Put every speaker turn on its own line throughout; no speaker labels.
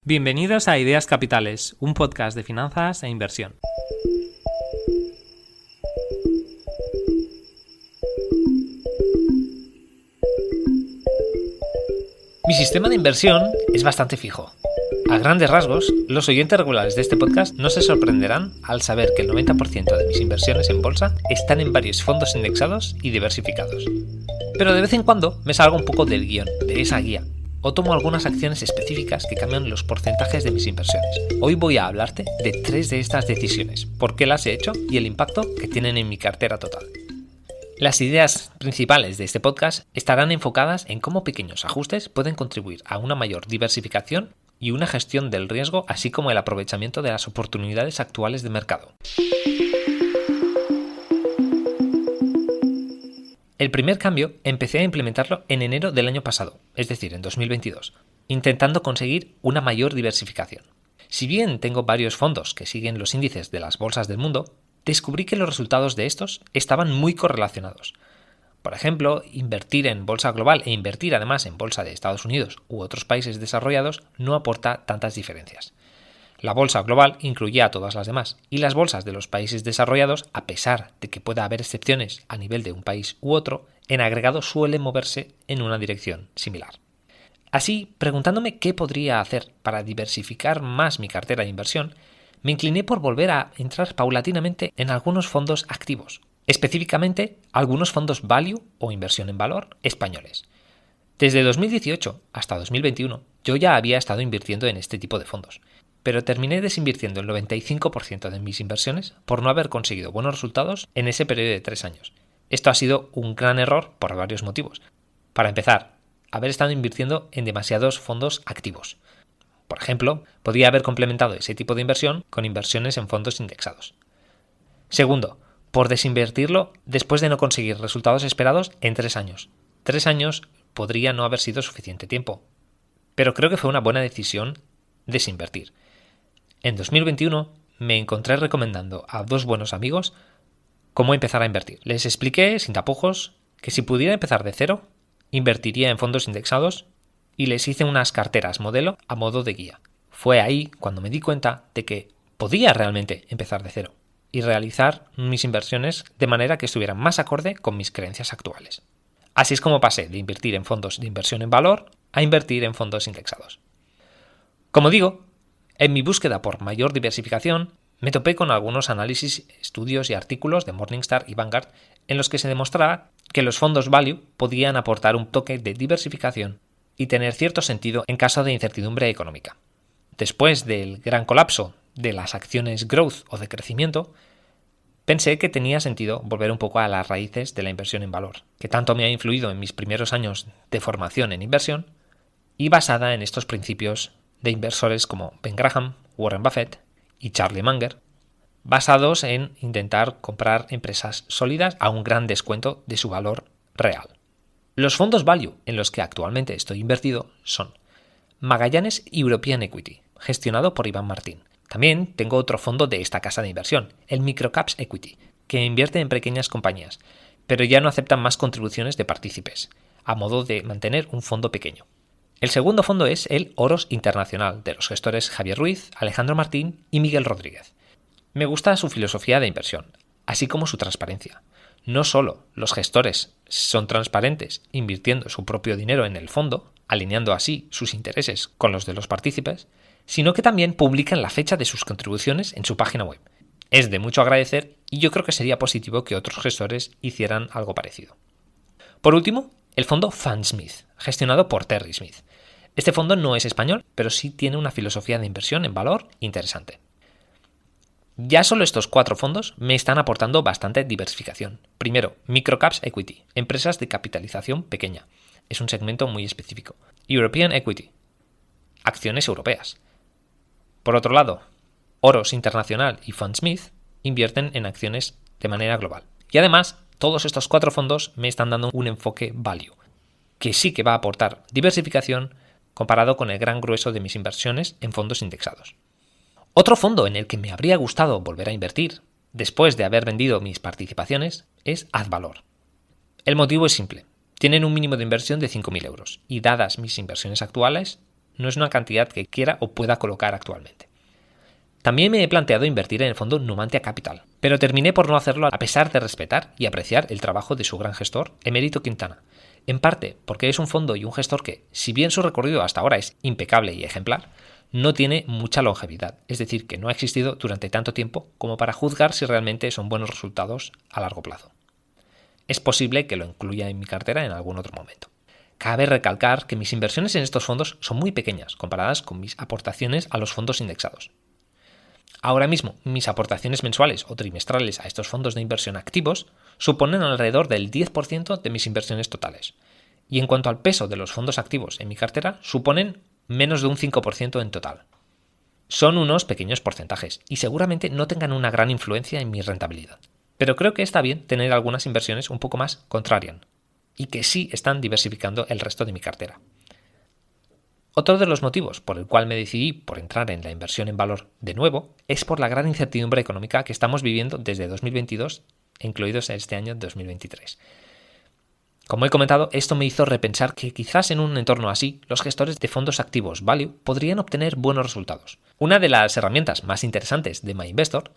Bienvenidos a Ideas Capitales, un podcast de finanzas e inversión. Mi sistema de inversión es bastante fijo. A grandes rasgos, los oyentes regulares de este podcast no se sorprenderán al saber que el 90% de mis inversiones en bolsa están en varios fondos indexados y diversificados. Pero de vez en cuando me salgo un poco del guión, de esa guía, o tomo algunas acciones específicas que cambian los porcentajes de mis inversiones. Hoy voy a hablarte de 3 de estas decisiones, por qué las he hecho y el impacto que tienen en mi cartera total. Las ideas principales de este podcast estarán enfocadas en cómo pequeños ajustes pueden contribuir a una mayor diversificación y una gestión del riesgo, así como el aprovechamiento de las oportunidades actuales de mercado. El primer cambio empecé a implementarlo en enero del año pasado, es decir, en 2022, intentando conseguir una mayor diversificación. Si bien tengo varios fondos que siguen los índices de las bolsas del mundo, descubrí que los resultados de estos estaban muy correlacionados. Por ejemplo, invertir en bolsa global e invertir además en bolsa de Estados Unidos u otros países desarrollados no aporta tantas diferencias. La bolsa global incluye a todas las demás, y las bolsas de los países desarrollados, a pesar de que pueda haber excepciones a nivel de un país u otro, en agregado suelen moverse en una dirección similar. Así, preguntándome qué podría hacer para diversificar más mi cartera de inversión, me incliné por volver a entrar paulatinamente en algunos fondos activos, específicamente algunos fondos value o inversión en valor españoles. Desde 2018 hasta 2021 yo ya había estado invirtiendo en este tipo de fondos, pero terminé desinvirtiendo el 95% de mis inversiones por no haber conseguido buenos resultados en ese periodo de 3 años. Esto ha sido un gran error por varios motivos. Para empezar, haber estado invirtiendo en demasiados fondos activos. Por ejemplo, podría haber complementado ese tipo de inversión con inversiones en fondos indexados. Segundo, por desinvertirlo después de no conseguir resultados esperados en 3 años. 3 años podría no haber sido suficiente tiempo, pero creo que fue una buena decisión desinvertir. En 2021 me encontré recomendando a 2 buenos amigos cómo empezar a invertir. Les expliqué sin tapujos que si pudiera empezar de cero, invertiría en fondos indexados y les hice unas carteras modelo a modo de guía. Fue ahí cuando me di cuenta de que podía realmente empezar de cero y realizar mis inversiones de manera que estuvieran más acorde con mis creencias actuales. Así es como pasé de invertir en fondos de inversión en valor a invertir en fondos indexados. Como digo, en mi búsqueda por mayor diversificación, me topé con algunos análisis, estudios y artículos de Morningstar y Vanguard en los que se demostraba que los fondos value podían aportar un toque de diversificación y tener cierto sentido en caso de incertidumbre económica. Después del gran colapso de las acciones growth o de crecimiento, pensé que tenía sentido volver un poco a las raíces de la inversión en valor, que tanto me ha influido en mis primeros años de formación en inversión y basada en estos principios de inversores como Ben Graham, Warren Buffett y Charlie Munger, basados en intentar comprar empresas sólidas a un gran descuento de su valor real. Los fondos value en los que actualmente estoy invertido son Magallanes European Equity, gestionado por Iván Martín. También tengo otro fondo de esta casa de inversión, el Microcaps Equity, que invierte en pequeñas compañías, pero ya no aceptan más contribuciones de partícipes, a modo de mantener un fondo pequeño. El segundo fondo es el Oros Internacional, de los gestores Javier Ruiz, Alejandro Martín y Miguel Rodríguez. Me gusta su filosofía de inversión, así como su transparencia. No solo los gestores son transparentes invirtiendo su propio dinero en el fondo, alineando así sus intereses con los de los partícipes, sino que también publican la fecha de sus contribuciones en su página web. Es de mucho agradecer y yo creo que sería positivo que otros gestores hicieran algo parecido. Por último, el fondo Fundsmith, gestionado por Terry Smith. Este fondo no es español, pero sí tiene una filosofía de inversión en valor interesante. Ya solo estos 4 fondos me están aportando bastante diversificación. Primero, Microcaps Equity, empresas de capitalización pequeña. Es un segmento muy específico. European Equity, acciones europeas. Por otro lado, Oros Internacional y Fundsmith invierten en acciones de manera global. Y además, todos estos 4 fondos me están dando un enfoque value, que sí que va a aportar diversificación comparado con el gran grueso de mis inversiones en fondos indexados. Otro fondo en el que me habría gustado volver a invertir, después de haber vendido mis participaciones, es Advalor. El motivo es simple. Tienen un mínimo de inversión de 5.000 euros y dadas mis inversiones actuales, No es una cantidad que quiera o pueda colocar actualmente. También me he planteado invertir en el fondo Numantia Capital, pero terminé por no hacerlo a pesar de respetar y apreciar el trabajo de su gran gestor, Emérito Quintana. En parte porque es un fondo y un gestor que, si bien su recorrido hasta ahora es impecable y ejemplar, no tiene mucha longevidad, es decir, que no ha existido durante tanto tiempo como para juzgar si realmente son buenos resultados a largo plazo. Es posible que lo incluya en mi cartera en algún otro momento. Cabe recalcar que mis inversiones en estos fondos son muy pequeñas comparadas con mis aportaciones a los fondos indexados. Ahora mismo, mis aportaciones mensuales o trimestrales a estos fondos de inversión activos suponen alrededor del 10% de mis inversiones totales. Y en cuanto al peso de los fondos activos en mi cartera, suponen menos de un 5% en total. Son unos pequeños porcentajes y seguramente no tengan una gran influencia en mi rentabilidad. Pero creo que está bien tener algunas inversiones un poco más contrarian y que sí están diversificando el resto de mi cartera. Otro de los motivos por el cual me decidí por entrar en la inversión en valor de nuevo es por la gran incertidumbre económica que estamos viviendo desde 2022, incluidos este año 2023. Como he comentado, esto me hizo repensar que quizás en un entorno así, los gestores de fondos activos value podrían obtener buenos resultados. Una de las herramientas más interesantes de MyInvestor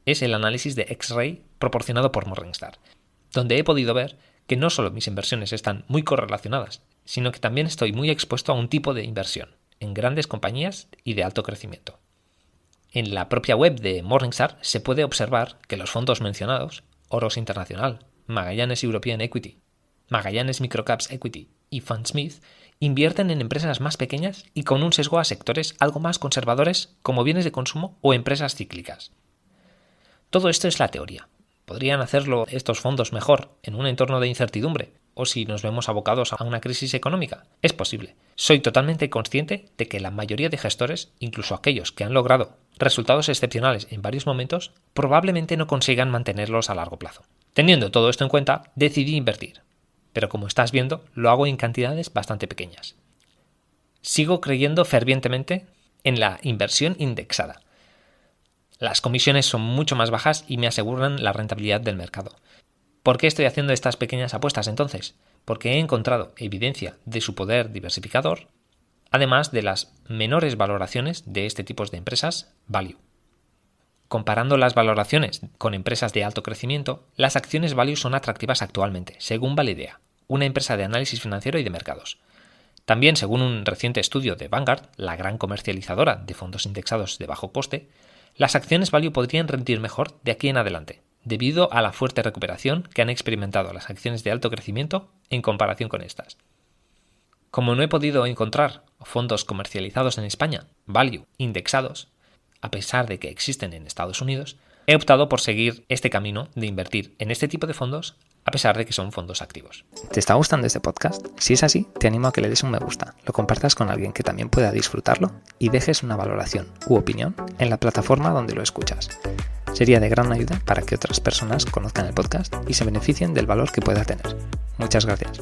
es el análisis de X-Ray proporcionado por Morningstar, donde he podido ver que no solo mis inversiones están muy correlacionadas, sino que también estoy muy expuesto a un tipo de inversión, en grandes compañías y de alto crecimiento. En la propia web de Morningstar se puede observar que los fondos mencionados, Oros Internacional, Magallanes European Equity, Magallanes Microcaps Equity y Fundsmith, invierten en empresas más pequeñas y con un sesgo a sectores algo más conservadores como bienes de consumo o empresas cíclicas. Todo esto es la teoría. ¿Podrían hacerlo estos fondos mejor en un entorno de incertidumbre? ¿O si nos vemos abocados a una crisis económica? Es posible. Soy totalmente consciente de que la mayoría de gestores, incluso aquellos que han logrado resultados excepcionales en varios momentos, probablemente no consigan mantenerlos a largo plazo. Teniendo todo esto en cuenta, decidí invertir. Pero como estás viendo, lo hago en cantidades bastante pequeñas. Sigo creyendo fervientemente en la inversión indexada. Las comisiones son mucho más bajas y me aseguran la rentabilidad del mercado. ¿Por qué estoy haciendo estas pequeñas apuestas entonces? Porque he encontrado evidencia de su poder diversificador, además de las menores valoraciones de este tipo de empresas value. Comparando las valoraciones con empresas de alto crecimiento, las acciones value son atractivas actualmente, según Validea, una empresa de análisis financiero y de mercados. También, según un reciente estudio de Vanguard, la gran comercializadora de fondos indexados de bajo coste, las acciones value podrían rendir mejor de aquí en adelante, debido a la fuerte recuperación que han experimentado las acciones de alto crecimiento en comparación con estas. Como no he podido encontrar fondos comercializados en España, value, indexados, a pesar de que existen en Estados Unidos, he optado por seguir este camino de invertir en este tipo de fondos a pesar de que son fondos activos.
¿Te está gustando este podcast? Si es así, te animo a que le des un me gusta, lo compartas con alguien que también pueda disfrutarlo y dejes una valoración u opinión en la plataforma donde lo escuchas. Sería de gran ayuda para que otras personas conozcan el podcast y se beneficien del valor que pueda tener. Muchas gracias.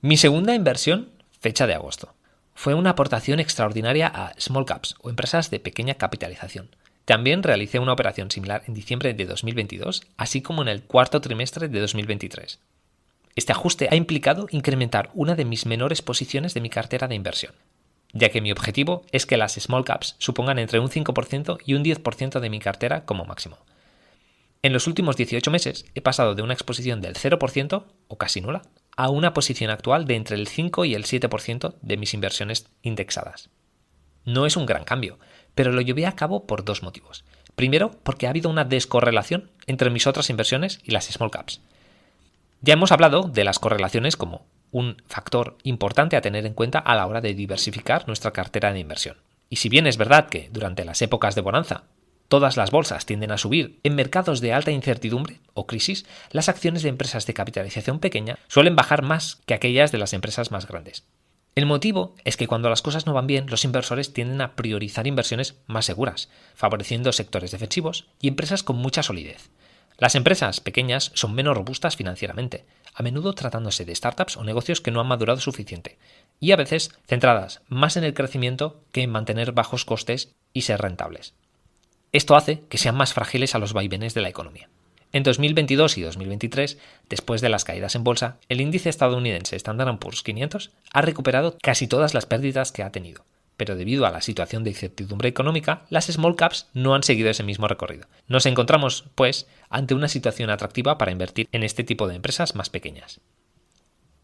Mi segunda inversión, fecha de agosto, fue una aportación extraordinaria a small caps o empresas de pequeña capitalización. También realicé una operación similar en diciembre de 2022, así como en el cuarto trimestre de 2023. Este ajuste ha implicado incrementar una de mis menores posiciones de mi cartera de inversión, ya que mi objetivo es que las small caps supongan entre un 5% y un 10% de mi cartera como máximo. En los últimos 18 meses he pasado de una exposición del 0%, o casi nula, a una posición actual de entre el 5 y el 7% de mis inversiones indexadas. No es un gran cambio, pero lo llevé a cabo por dos motivos. Primero, porque ha habido una descorrelación entre mis otras inversiones y las small caps. Ya hemos hablado de las correlaciones como un factor importante a tener en cuenta a la hora de diversificar nuestra cartera de inversión. Y si bien es verdad que durante las épocas de bonanza todas las bolsas tienden a subir, en mercados de alta incertidumbre o crisis, las acciones de empresas de capitalización pequeña suelen bajar más que aquellas de las empresas más grandes. El motivo es que cuando las cosas no van bien, los inversores tienden a priorizar inversiones más seguras, favoreciendo sectores defensivos y empresas con mucha solidez. Las empresas pequeñas son menos robustas financieramente, a menudo tratándose de startups o negocios que no han madurado suficiente, y a veces centradas más en el crecimiento que en mantener bajos costes y ser rentables. Esto hace que sean más frágiles a los vaivenes de la economía. En 2022 y 2023, después de las caídas en bolsa, el índice estadounidense Standard & Poor's 500 ha recuperado casi todas las pérdidas que ha tenido. Pero debido a la situación de incertidumbre económica, las small caps no han seguido ese mismo recorrido. Nos encontramos, pues, ante una situación atractiva para invertir en este tipo de empresas más pequeñas.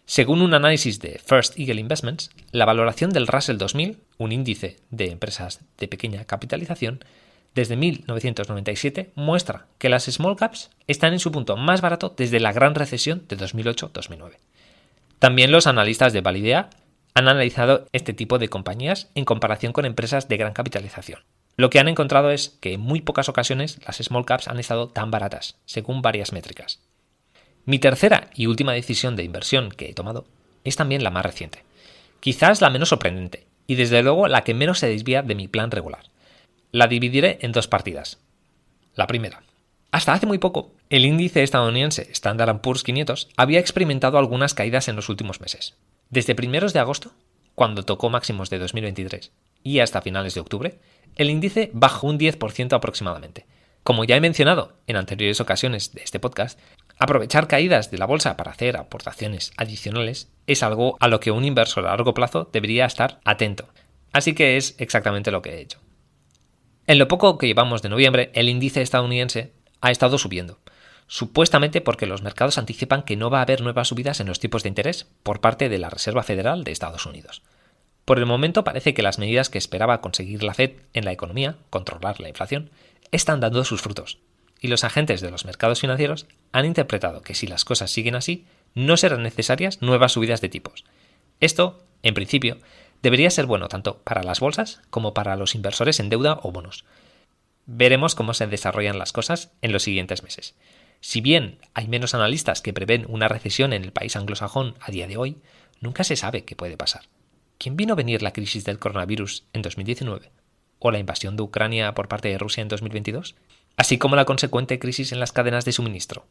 Según un análisis de First Eagle Investments, la valoración del Russell 2000, un índice de empresas de pequeña capitalización, desde 1997 muestra que las small caps están en su punto más barato desde la gran recesión de 2008-2009. También los analistas de Validea han analizado este tipo de compañías en comparación con empresas de gran capitalización. Lo que han encontrado es que en muy pocas ocasiones las small caps han estado tan baratas, según varias métricas. Mi tercera y última decisión de inversión que he tomado es también la más reciente. Quizás la menos sorprendente y desde luego la que menos se desvía de mi plan regular. La dividiré en dos partidas. La primera. Hasta hace muy poco, el índice estadounidense Standard & Poor's 500 había experimentado algunas caídas en los últimos meses. Desde primeros de agosto, cuando tocó máximos de 2023, y hasta finales de octubre, el índice bajó un 10% aproximadamente. Como ya he mencionado en anteriores ocasiones de este podcast, aprovechar caídas de la bolsa para hacer aportaciones adicionales es algo a lo que un inversor a largo plazo debería estar atento. Así que es exactamente lo que he hecho. En lo poco que llevamos de noviembre, el índice estadounidense ha estado subiendo, supuestamente porque los mercados anticipan que no va a haber nuevas subidas en los tipos de interés por parte de la Reserva Federal de Estados Unidos. Por el momento parece que las medidas que esperaba conseguir la Fed en la economía, controlar la inflación, están dando sus frutos, y los agentes de los mercados financieros han interpretado que si las cosas siguen así, no serán necesarias nuevas subidas de tipos. Esto, en principio, debería ser bueno tanto para las bolsas como para los inversores en deuda o bonos. Veremos cómo se desarrollan las cosas en los siguientes meses. Si bien hay menos analistas que prevén una recesión en el país anglosajón a día de hoy, nunca se sabe qué puede pasar. ¿Quién vino a venir la crisis del coronavirus en 2019? ¿O la invasión de Ucrania por parte de Rusia en 2022? Así como la consecuente crisis en las cadenas de suministro.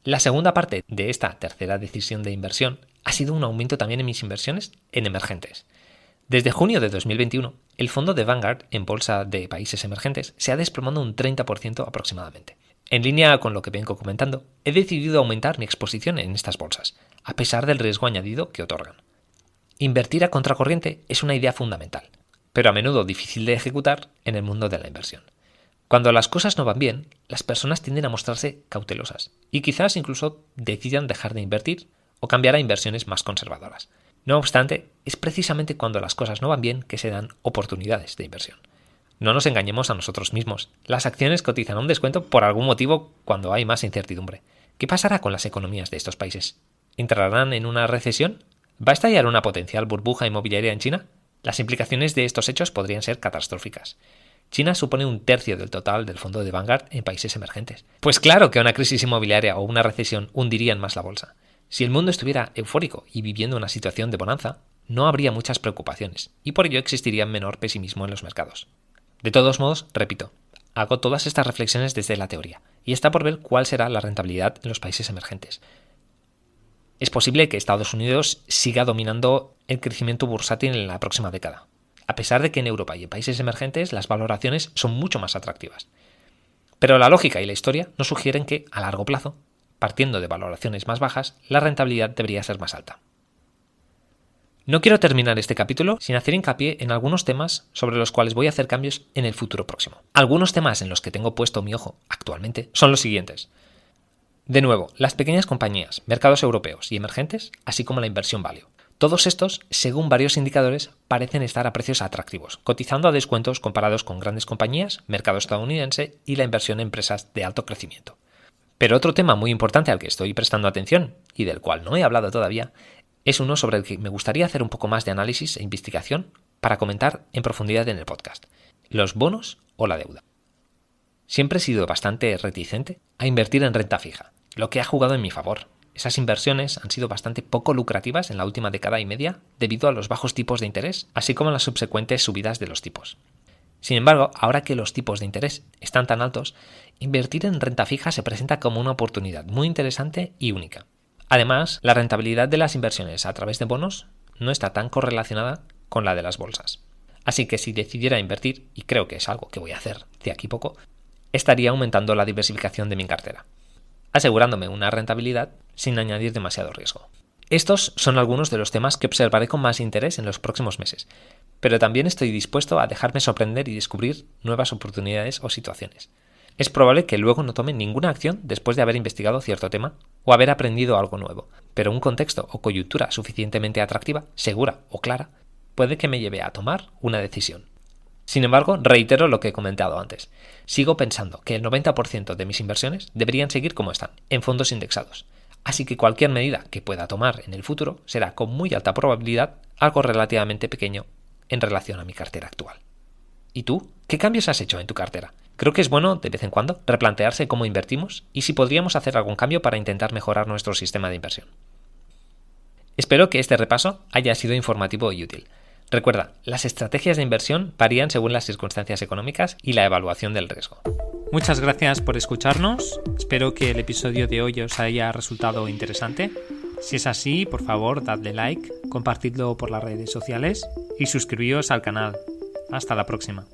La segunda parte de esta tercera decisión de inversión ha sido un aumento también en mis inversiones en emergentes. Desde junio de 2021, el fondo de Vanguard en bolsa de países emergentes se ha desplomado un 30% aproximadamente. En línea con lo que vengo comentando, he decidido aumentar mi exposición en estas bolsas, a pesar del riesgo añadido que otorgan. Invertir a contracorriente es una idea fundamental, pero a menudo difícil de ejecutar en el mundo de la inversión. Cuando las cosas no van bien, las personas tienden a mostrarse cautelosas y quizás incluso decidan dejar de invertir o cambiar a inversiones más conservadoras. No obstante, es precisamente cuando las cosas no van bien que se dan oportunidades de inversión. No nos engañemos a nosotros mismos. Las acciones cotizan a un descuento por algún motivo cuando hay más incertidumbre. ¿Qué pasará con las economías de estos países? ¿Entrarán en una recesión? ¿Va a estallar una potencial burbuja inmobiliaria en China? Las implicaciones de estos hechos podrían ser catastróficas. China supone un tercio del total del fondo de Vanguard en países emergentes. Pues claro que una crisis inmobiliaria o una recesión hundirían más la bolsa. Si el mundo estuviera eufórico y viviendo una situación de bonanza, no habría muchas preocupaciones, y por ello existiría menor pesimismo en los mercados. De todos modos, repito, hago todas estas reflexiones desde la teoría, y está por ver cuál será la rentabilidad en los países emergentes. Es posible que Estados Unidos siga dominando el crecimiento bursátil en la próxima década, a pesar de que en Europa y en países emergentes las valoraciones son mucho más atractivas. Pero la lógica y la historia nos sugieren que, a largo plazo, partiendo de valoraciones más bajas, la rentabilidad debería ser más alta. No quiero terminar este capítulo sin hacer hincapié en algunos temas sobre los cuales voy a hacer cambios en el futuro próximo. Algunos temas en los que tengo puesto mi ojo actualmente son los siguientes. De nuevo, las pequeñas compañías, mercados europeos y emergentes, así como la inversión value. Todos estos, según varios indicadores, parecen estar a precios atractivos, cotizando a descuentos comparados con grandes compañías, mercado estadounidense y la inversión en empresas de alto crecimiento. Pero otro tema muy importante al que estoy prestando atención, y del cual no he hablado todavía, es uno sobre el que me gustaría hacer un poco más de análisis e investigación para comentar en profundidad en el podcast: los bonos o la deuda. Siempre he sido bastante reticente a invertir en renta fija, lo que ha jugado en mi favor. Esas inversiones han sido bastante poco lucrativas en la última década y media debido a los bajos tipos de interés, así como a las subsecuentes subidas de los tipos. Sin embargo, ahora que los tipos de interés están tan altos, invertir en renta fija se presenta como una oportunidad muy interesante y única. Además, la rentabilidad de las inversiones a través de bonos no está tan correlacionada con la de las bolsas. Así que si decidiera invertir, y creo que es algo que voy a hacer de aquí poco, estaría aumentando la diversificación de mi cartera, asegurándome una rentabilidad sin añadir demasiado riesgo. Estos son algunos de los temas que observaré con más interés en los próximos meses, pero también estoy dispuesto a dejarme sorprender y descubrir nuevas oportunidades o situaciones. Es probable que luego no tome ninguna acción después de haber investigado cierto tema o haber aprendido algo nuevo, pero un contexto o coyuntura suficientemente atractiva, segura o clara puede que me lleve a tomar una decisión. Sin embargo, reitero lo que he comentado antes. Sigo pensando que el 90% de mis inversiones deberían seguir como están, en fondos indexados. Así que cualquier medida que pueda tomar en el futuro será con muy alta probabilidad algo relativamente pequeño en relación a mi cartera actual. ¿Y tú? ¿Qué cambios has hecho en tu cartera? Creo que es bueno, de vez en cuando, replantearse cómo invertimos y si podríamos hacer algún cambio para intentar mejorar nuestro sistema de inversión. Espero que este repaso haya sido informativo y útil. Recuerda, las estrategias de inversión varían según las circunstancias económicas y la evaluación del riesgo.
Muchas gracias por escucharnos. Espero que el episodio de hoy os haya resultado interesante. Si es así, por favor, dadle like, compartidlo por las redes sociales y suscribíos al canal. Hasta la próxima.